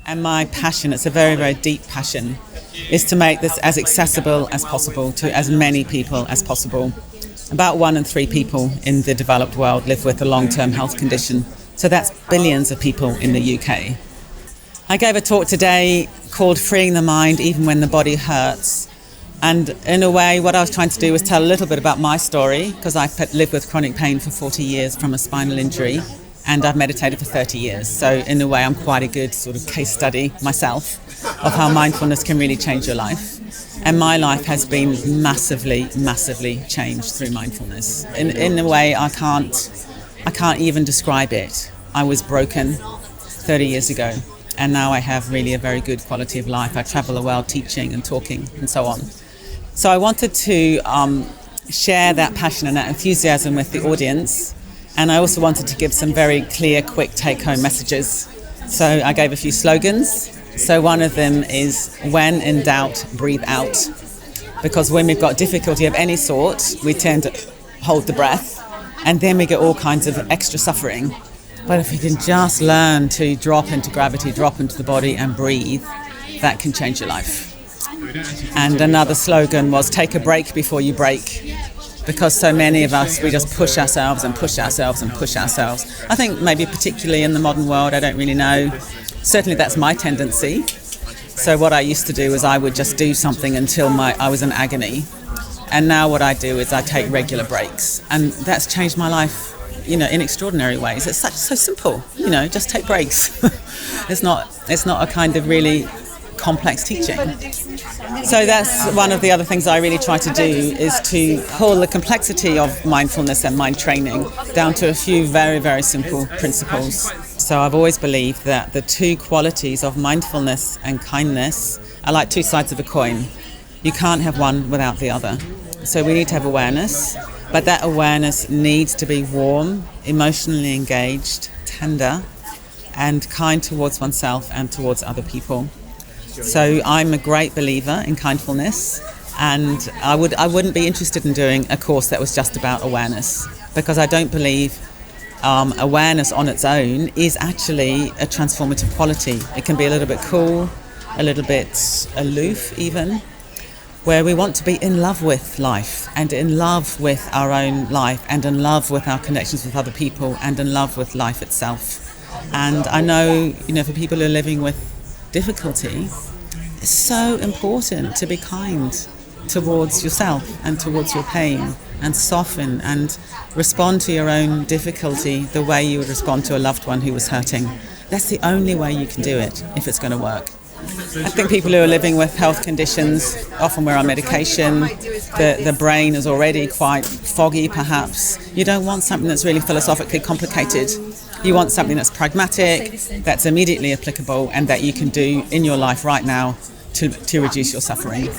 And my passion, it's a very, very deep passion, is to make this as accessible as possible to as many people as possible. About 1 in 3 people in the developed world live with a long-term health condition. So that's billions of people in the UK. I gave a talk today called Freeing the Mind Even When the Body Hurts. And in a way, what I was trying to do was tell a little bit about my story, because I've lived with chronic pain for 40 years from a spinal injury, and I've meditated for 30 years. So in a way, I'm quite a good sort of case study myself of how mindfulness can really change your life. And my life has been massively, massively changed through mindfulness. In a way, I can't even describe it. I was broken 30 years ago, and now I have really a very good quality of life. I travel the world teaching and talking and so on. So I wanted to share that passion and that enthusiasm with the audience. And I also wanted to give some very clear, quick take-home messages. So I gave a few slogans. So one of them is, when in doubt, breathe out. Because when we've got difficulty of any sort, we tend to hold the breath, and then we get all kinds of extra suffering. But if we can just learn to drop into gravity, drop into the body and breathe, that can change your life. And another slogan was, take a break before you break. Because so many of us, we just push ourselves and push ourselves and push ourselves. I think maybe particularly in the modern world, I don't really know. Certainly that's my tendency. So what I used to do is I would just do something until I was in agony. And now what I do is I take regular breaks. And that's changed my life, in extraordinary ways. It's so simple, just take breaks. It's not a kind of really complex teaching. So that's one of the other things I really try to do, is to pull the complexity of mindfulness and mind training down to a few very, very simple principles. So I've always believed that the two qualities of mindfulness and kindness are like two sides of a coin. You can't have one without the other. So we need to have awareness, but that awareness needs to be warm, emotionally engaged, tender, and kind towards oneself and towards other people. So I'm a great believer in kindfulness, and I wouldn't be interested in doing a course that was just about awareness, because I don't believe awareness on its own is actually a transformative quality. It can be a little bit cool, a little bit aloof even, where we want to be in love with life and in love with our own life and in love with our connections with other people and in love with life itself. And I know, for people who are living with difficulty, it's so important to be kind towards yourself and towards your pain, and soften and respond to your own difficulty the way you would respond to a loved one who was hurting. That's the only way you can do it if it's going to work. I think people who are living with health conditions, often we're on medication, the brain is already quite foggy perhaps. You don't want something that's really philosophically complicated. You want something that's pragmatic, that's immediately applicable, and that you can do in your life right now to reduce your suffering.